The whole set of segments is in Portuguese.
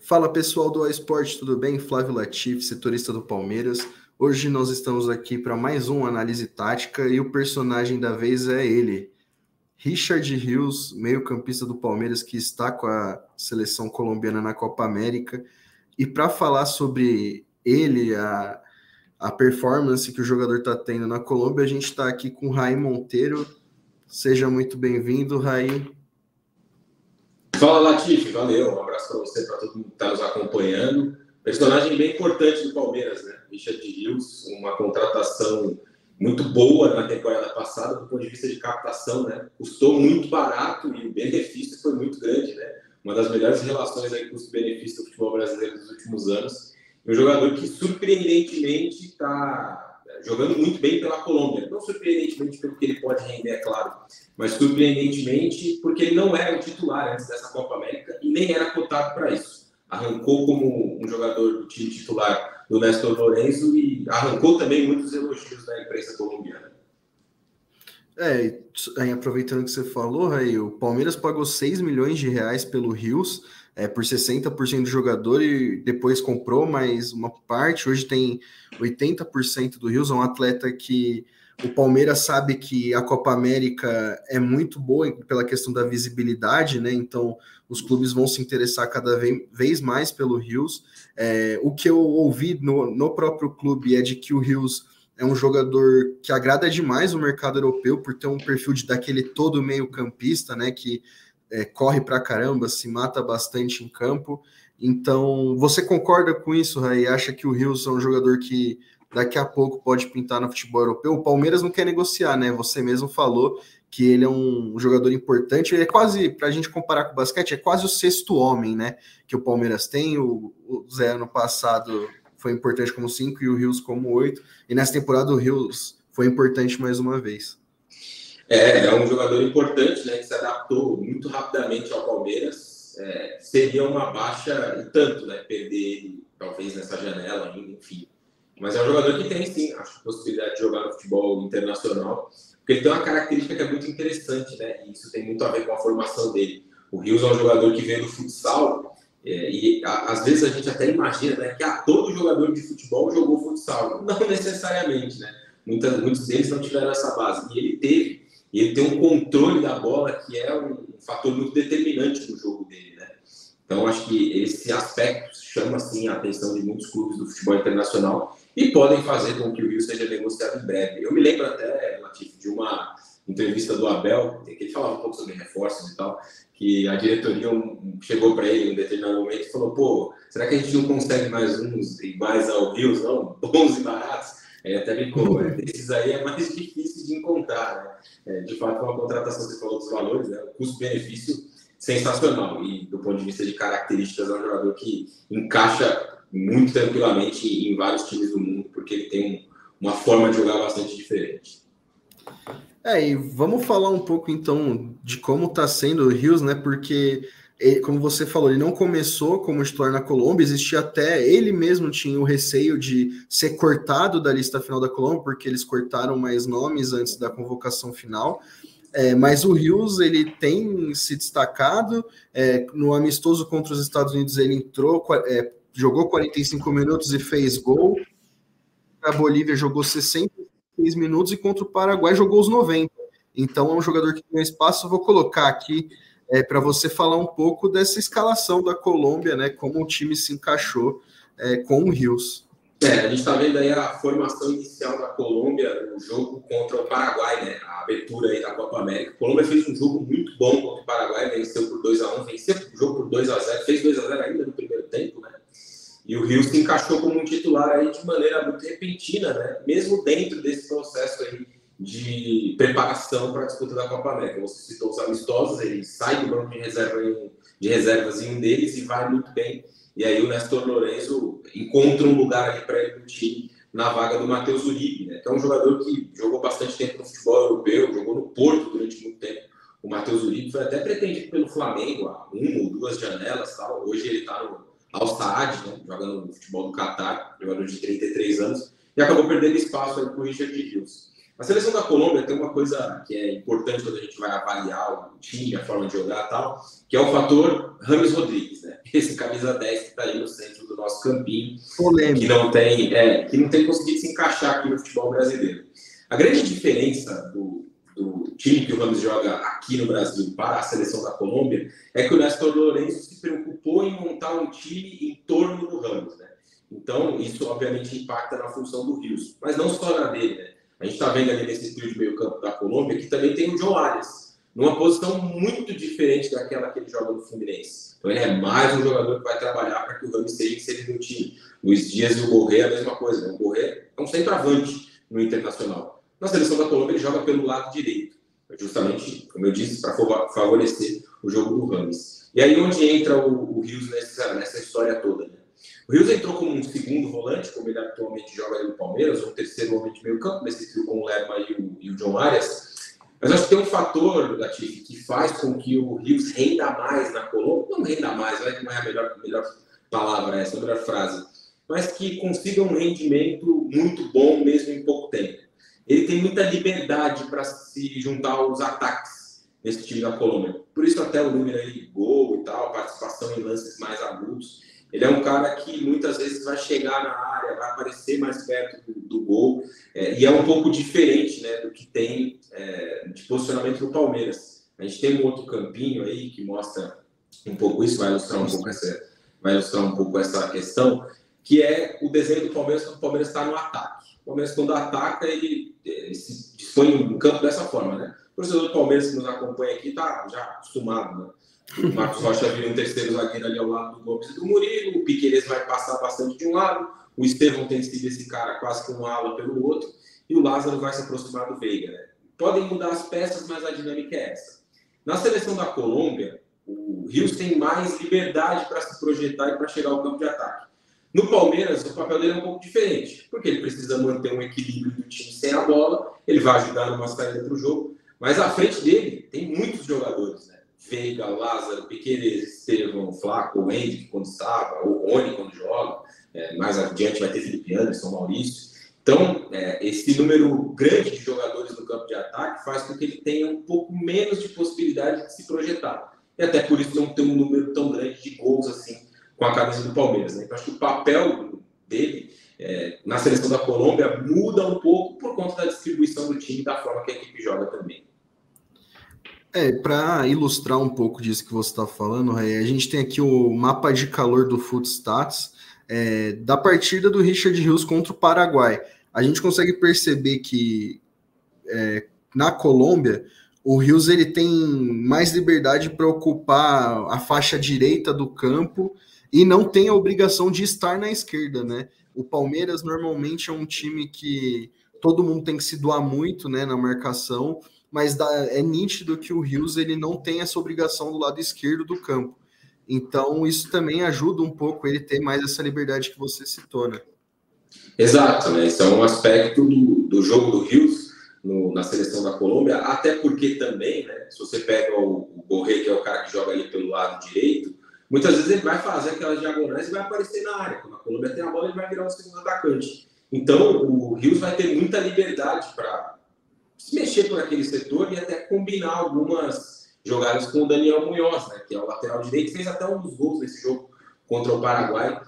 Fala pessoal do iSport, tudo bem? Flávio Latif, setorista do Palmeiras. Hoje nós estamos aqui para mais uma análise tática e o personagem da vez é ele, Richard Rios, meio-campista do Palmeiras que está com a seleção colombiana na Copa América. E para falar sobre ele, a performance que o jogador está tendo na Colômbia, a gente está aqui com o Raí Monteiro. Seja muito bem-vindo, Raí. Fala, Latif, valeu, um abraço para você, para todo mundo que está nos acompanhando. Personagem bem importante do Palmeiras, né? Richard Rios, uma contratação muito boa na temporada passada, do ponto de vista de captação, né? Custou muito barato e o benefício foi muito grande, né? Uma das melhores relações aí custo-benefício do futebol brasileiro dos últimos anos. E um jogador que, surpreendentemente, está jogando muito bem pela Colômbia. Não surpreendentemente pelo que ele pode render, é claro, mas surpreendentemente porque ele não era um titular antes dessa Copa América e nem era cotado para isso. Arrancou como um jogador do time titular do Néstor Lorenzo e arrancou também muitos elogios da imprensa colombiana. Aproveitando que você falou, Raí, o Palmeiras pagou 6 milhões de reais pelo Rios, por 60% do jogador e depois comprou mais uma parte. Hoje tem 80% do Rios, é um atleta que o Palmeiras sabe que a Copa América é muito boa pela questão da visibilidade, né? Então os clubes vão se interessar cada vez mais pelo Rios. O que eu ouvi no próprio clube é de que o Rios é um jogador que agrada demais o mercado europeu por ter um perfil daquele todo meio campista, né? Que corre pra caramba, se mata bastante em campo. Então, você concorda com isso, Raí? Acha que o Rios é um jogador que daqui a pouco pode pintar no futebol europeu? O Palmeiras não quer negociar, né? Você mesmo falou que ele é um jogador importante. Ele é quase, pra gente comparar com o basquete, é quase o sexto homem, né? Que o Palmeiras tem. O Zé, ano passado, foi importante como 5 e o Rios como 8. E nessa temporada o Rios foi importante mais uma vez. É um jogador importante, né, que se adaptou muito rapidamente ao Palmeiras. Seria uma baixa e tanto, né, perder ele talvez nessa janela ainda, enfim. Mas é um jogador que tem, sim, acho, possibilidade de jogar no futebol internacional, porque ele tem uma característica que é muito interessante, né, e isso tem muito a ver com a formação dele. O Rios é um jogador que veio do futsal, e às vezes a gente até imagina, né, que todo jogador de futebol jogou futsal. Não necessariamente, né? Muitos deles não tiveram essa base, e ele teve. E ele tem um controle da bola que é um fator muito determinante no jogo dele, né? Então, acho que esse aspecto chama, assim, a atenção de muitos clubes do futebol internacional e podem fazer com que o Rio seja negociado em breve. Eu me lembro até, Latif, de uma entrevista do Abel, que ele falava um pouco sobre reforços e tal, que a diretoria chegou para ele em um determinado momento e falou: pô, será que a gente não consegue mais uns iguais ao Rio, não? Bons e baratos? Até brincou, esses aí é mais difícil de encontrar, né? De fato, uma contratação, você falou dos valores, né? O custo-benefício sensacional e do ponto de vista de características é um jogador que encaixa muito tranquilamente em vários times do mundo, porque ele tem uma forma de jogar bastante diferente. E vamos falar um pouco então de como está sendo o Rios, né? Porque, como você falou, ele não começou como titular na Colômbia, existia até, ele mesmo tinha o receio de ser cortado da lista final da Colômbia, porque eles cortaram mais nomes antes da convocação final. Mas o Rios, ele tem se destacado. No amistoso contra os Estados Unidos, ele entrou, jogou 45 minutos e fez gol. A Bolívia jogou 66 minutos e contra o Paraguai jogou os 90. Então é um jogador que tem espaço. Eu vou colocar aqui para você falar um pouco dessa escalação da Colômbia, né? Como o time se encaixou com o Rios. A gente está vendo aí a formação inicial da Colômbia no jogo contra o Paraguai, né? A abertura aí da Copa América. A Colômbia fez um jogo muito bom contra o Paraguai, venceu por 2-1, venceu o jogo por 2-0, fez 2-0 ainda no primeiro tempo, né? E o Rios se encaixou como um titular aí de maneira muito repentina, né? Mesmo dentro desse processo aí de preparação para a disputa da Copa América. Você citou os amistosos, ele sai do banco de reservas em um deles e vai muito bem. E aí o Néstor Lorenzo encontra um lugar ali para ele no time, na vaga do Matheus Uribe, né? Que é um jogador que jogou bastante tempo no futebol europeu, jogou no Porto durante muito tempo. O Matheus Uribe foi até pretendido pelo Flamengo há 1 ou 2 janelas, tal. Hoje ele está no Al Saad, né? Jogando no futebol do Catar, jogador de 33 anos, e acabou perdendo espaço para o Richard Rios. A seleção da Colômbia tem uma coisa que é importante quando a gente vai avaliar o time, a forma de jogar e tal, que é o fator Rames Rodrigues, né? Esse camisa 10 que está aí no centro do nosso campinho, que não tem conseguido se encaixar aqui no futebol brasileiro. A grande diferença do time que o Rames joga aqui no Brasil para a seleção da Colômbia é que o Néstor Lourenço se preocupou em montar um time em torno do Rames, né? Então, isso obviamente impacta na função do Rios, mas não só na dele, né? A gente está vendo ali nesse trio de meio campo da Colômbia que também tem o John Arias, numa posição muito diferente daquela que ele joga no Fluminense. Então ele é mais um jogador que vai trabalhar para que o Rames seja inserido no time. Luiz Dias e o Borré é a mesma coisa, né? O Borré é um centroavante no Internacional. Na seleção da Colômbia ele joga pelo lado direito, justamente, como eu disse, para favorecer o jogo do Rames. E aí onde entra o Rios nessa história toda, né? O Rios entrou como um segundo volante, como ele atualmente joga ali no Palmeiras, ou um terceiro homem de meio campo, nesse trio com o Lerma e o John Arias. Mas acho que tem um fator, Latifi, que faz com que o Rios renda mais na Colômbia, não renda mais, não é a melhor palavra essa, a melhor frase, mas que consiga um rendimento muito bom mesmo em pouco tempo. Ele tem muita liberdade para se juntar aos ataques nesse time da Colômbia. Por isso até o número aí de gol e tal, participação em lances mais agudos. Ele é um cara que muitas vezes vai chegar na área, vai aparecer mais perto do gol, e é um pouco diferente, né, do que tem de posicionamento do Palmeiras. A gente tem um outro campinho aí que mostra um pouco isso, vai ilustrar um pouco essa questão, que é o desenho do Palmeiras quando o Palmeiras está no ataque. O Palmeiras, quando ataca, ele se dispõe no campo dessa forma, né? O torcedor do Palmeiras que nos acompanha aqui está já acostumado, né? O Marcos Rocha vira um terceiro zagueiro ali ao lado do Gomes e do Murilo, o Piquerez vai passar bastante de um lado, o Estevão tem sido esse cara quase que um ala pelo outro, e o Lázaro vai se aproximar do Veiga, né? Podem mudar as peças, mas a dinâmica é essa. Na seleção da Colômbia, o Rios tem mais liberdade para se projetar e para chegar ao campo de ataque. No Palmeiras, o papel dele é um pouco diferente, porque ele precisa manter um equilíbrio do time sem a bola, ele vai ajudar numa saída para o jogo, mas à frente dele tem muitos jogadores, né? Veiga, Lázaro, Piquerez, Estevão, Flaco, o Henrique quando estava, o Rony quando joga, mais adiante vai ter Felipe Anderson, Maurício. Então, esse número grande de jogadores no campo de ataque faz com que ele tenha um pouco menos de possibilidade de se projetar. E até por isso não tem um número tão grande de gols assim com a camisa do Palmeiras, né? Então, acho que o papel dele na seleção da Colômbia muda um pouco por conta da distribuição do time e da forma que a equipe joga também. Para ilustrar um pouco disso que você está falando, a gente tem aqui o mapa de calor do Footstats da partida do Richard Rios contra o Paraguai. A gente consegue perceber que na Colômbia o Rios ele tem mais liberdade para ocupar a faixa direita do campo e não tem a obrigação de estar na esquerda, né? O Palmeiras normalmente é um time que todo mundo tem que se doar muito, né, na marcação, mas é nítido que o Rios ele não tem essa obrigação do lado esquerdo do campo. Então, isso também ajuda um pouco ele ter mais essa liberdade que você citou, né? Exato, né? Isso é um aspecto do jogo do Rios na seleção da Colômbia, até porque também, né, se você pega o Borré, que é o cara que joga ali pelo lado direito, muitas vezes ele vai fazer aquelas diagonais e vai aparecer na área. Quando a Colômbia tem a bola, ele vai virar o segundo atacante. Então, o Rios vai ter muita liberdade para se mexer por aquele setor e até combinar algumas jogadas com o Daniel Munhoz, né, que é o lateral direito, fez até um dos gols nesse jogo contra o Paraguai.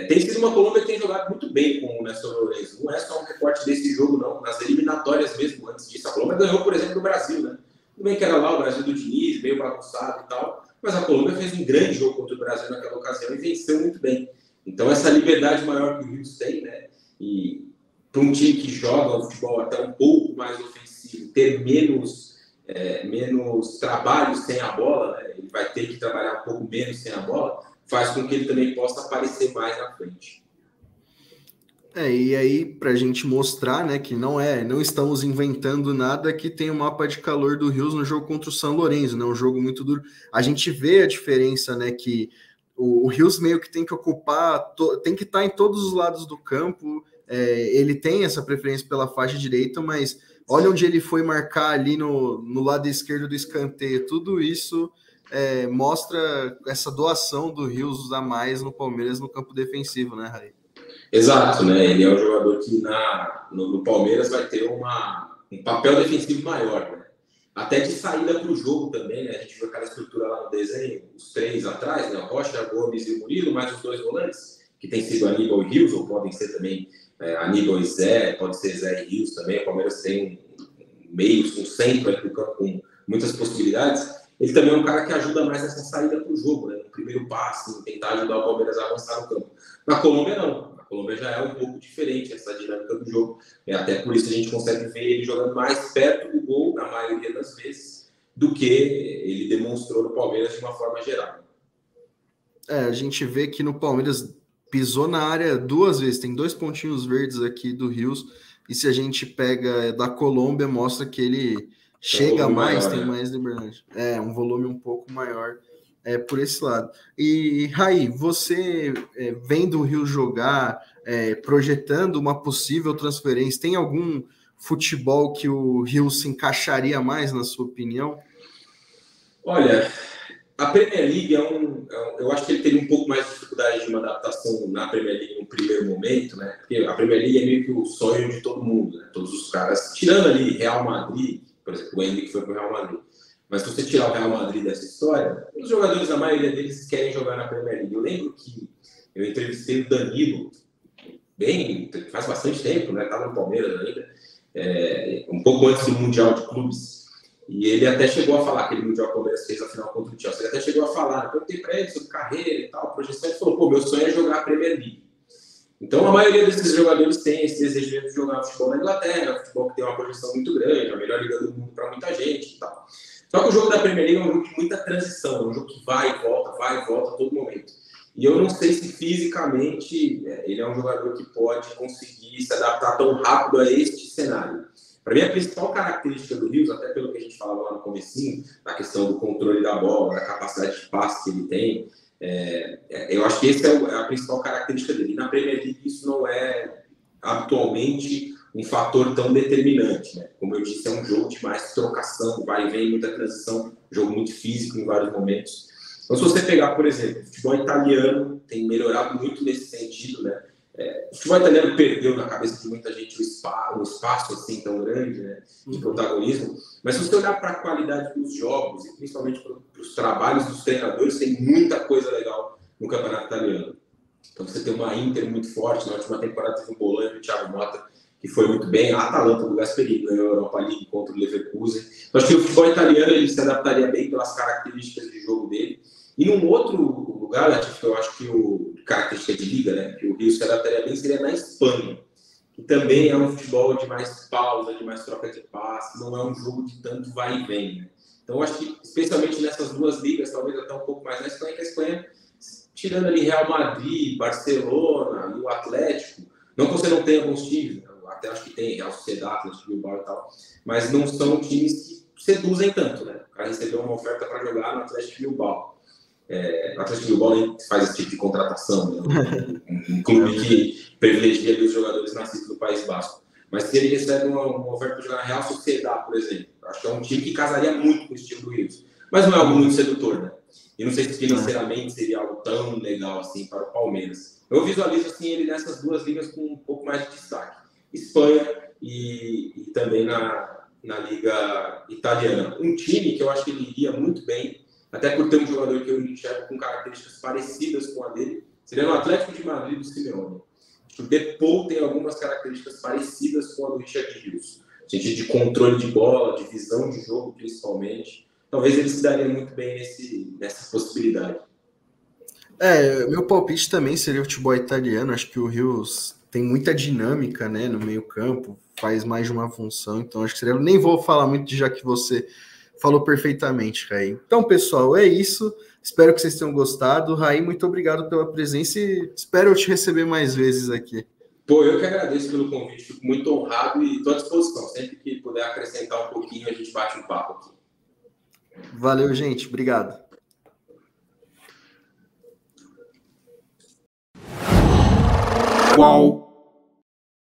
Tem sido uma Colômbia que tem jogado muito bem com o Néstor Lourenço. Não é só um recorte desse jogo, não. Nas eliminatórias mesmo, antes disso, a Colômbia ganhou, por exemplo, do Brasil, né? Tudo bem que era lá o Brasil do Diniz, meio bagunçado e tal, mas a Colômbia fez um grande jogo contra o Brasil naquela ocasião e venceu muito bem. Então, essa liberdade maior que o Rios tem, né? E para um time que joga o futebol até um pouco mais ofensivo, ter menos trabalho sem a bola, né? Ele vai ter que trabalhar um pouco menos sem a bola, faz com que ele também possa aparecer mais na frente. E aí, para a gente mostrar, né, que não estamos inventando nada, que tem o mapa de calor do Rios no jogo contra o São Lourenço, né, um jogo muito duro. A gente vê a diferença, né, que o Rios meio que tem que ocupar, tem que estar em todos os lados do campo, ele tem essa preferência pela faixa direita, mas olha onde ele foi marcar ali no lado esquerdo do escanteio, tudo isso mostra essa doação do Rios a mais no Palmeiras no campo defensivo, né, Raí? Exato, né? Ele é um jogador que no Palmeiras vai ter uma um papel defensivo maior, né? Até de saída para o jogo também, né? A gente viu aquela estrutura lá no desenho, os três atrás, né? O Rocha, Gomes e o Murilo, mais os dois volantes, que tem sido Aníbal e Rios, ou podem ser também Aníbal e Zé, pode ser Zé e Rios também. O Palmeiras tem um meio, um centro aqui do campo com muitas possibilidades. Ele também é um cara que ajuda mais nessa saída para o jogo, né? No primeiro passe, em tentar ajudar o Palmeiras a avançar no campo. Na Colômbia, não. A Colômbia já é um pouco diferente essa dinâmica do jogo. Até por isso a gente consegue ver ele jogando mais perto do gol, na maioria das vezes, do que ele demonstrou no Palmeiras de uma forma geral. A gente vê que no Palmeiras pisou na área 2 vezes, tem 2 pontinhos verdes aqui do Rios, e se a gente pega da Colômbia, mostra que ele chega mais, tem mais liberdade. Um volume um pouco maior por esse lado. E, Raí, você vendo o Rios jogar, projetando uma possível transferência, tem algum futebol que o Rios se encaixaria mais, na sua opinião? Olha, a Premier League eu acho que ele teria um pouco mais de dificuldade de uma adaptação na Premier League no primeiro momento, né? Porque a Premier League é meio que o sonho de todo mundo, né? Todos os caras, tirando ali Real Madrid, por exemplo, o Henrique foi para o Real Madrid. Mas se você tirar o Real Madrid dessa história, os jogadores, a maioria deles, querem jogar na Premier League. Eu lembro que eu entrevistei o Danilo, faz bastante tempo, né? Estava no Palmeiras ainda, um pouco antes do Mundial de Clubes. E ele até chegou a falar, aquele Mundial que o Palmeiras fez a final contra o Chelsea, ele até chegou a falar, eu perguntei para ele sobre carreira e tal, projeção, ele falou, meu sonho é jogar a Premier League. Então, a maioria desses jogadores tem esse desejo de jogar futebol na Inglaterra, futebol que tem uma projeção muito grande, a melhor liga do mundo para muita gente e tal. Só que o jogo da Premier League é um jogo de muita transição, é um jogo que vai e volta a todo momento. E eu não sei se fisicamente ele é um jogador que pode conseguir se adaptar tão rápido a este cenário. Para mim, a principal característica do Rios, até pelo que a gente falava lá no comecinho, na questão do controle da bola, da capacidade de passe que ele tem, eu acho que essa é a principal característica dele. E na Premier League isso não é habitualmente um fator tão determinante, né? Como eu disse, é um jogo de mais trocação, vai e vem, muita transição, jogo muito físico em vários momentos. Então, se você pegar, por exemplo, o futebol italiano tem melhorado muito nesse sentido, né? O futebol italiano perdeu na cabeça de muita gente o espaço assim tão grande, né, de protagonismo, mas se você olhar para a qualidade dos jogos e principalmente para os trabalhos dos treinadores, tem muita coisa legal no campeonato italiano. Então você tem uma Inter muito forte, na última temporada teve um Bolonha do Thiago Motta, que foi muito bem, a Atalanta do Gasperini ganhou a Europa League contra o Leverkusen. Então acho que o futebol italiano ele se adaptaria bem pelas características de jogo dele. E num outro lugar, Latif, que eu acho que o característica de liga, né, que o Rio se adaptaria bem, seria na Espanha, que também é um futebol de mais pausa, de mais troca de passe, não é um jogo de tanto vai e vem. Né? Então, eu acho que, especialmente nessas duas ligas, talvez até um pouco mais na Espanha, que a Espanha, tirando ali Real Madrid, Barcelona e o Atlético, não que você não tenha bons times, né? Até acho que tem Real Sociedad, Atlético Bilbao e tal, mas não são times que seduzem tanto, né? O cara recebeu uma oferta para jogar no Atlético Bilbao. O Atlético Bilbao faz esse tipo de contratação, né? um clube que privilegia ali os jogadores nascidos do País Basco. Mas se ele recebe uma oferta para jogar na Real Sociedad, por exemplo, acho que é um time que casaria muito com o estilo do Rios. Mas não é algo muito sedutor, né? E não sei se financeiramente seria algo tão legal assim para o Palmeiras. Eu visualizo assim, ele nessas duas ligas com um pouco mais de destaque. Espanha e também na Liga Italiana. Um time que eu acho que ele iria muito bem, até por ter um jogador que eu enxergo com características parecidas com a dele, seria no Atlético de Madrid do Simeone. O Depou tem algumas características parecidas com a do Richard Rios. No sentido de controle de bola, de visão de jogo, principalmente. Talvez ele se daria muito bem nessa possibilidade. Meu palpite também seria o futebol italiano. Acho que o Rios tem muita dinâmica, né, no meio campo, faz mais de uma função. Então, acho que seria... Nem vou falar muito, já que você falou perfeitamente, Raí. Então, pessoal, é isso. Espero que vocês tenham gostado. Raí, muito obrigado pela presença e espero eu te receber mais vezes aqui. Pô, eu que agradeço pelo convite. Fico muito honrado e estou à disposição. Sempre que puder acrescentar um pouquinho, a gente bate um papo aqui. Valeu, gente. Obrigado. Qual?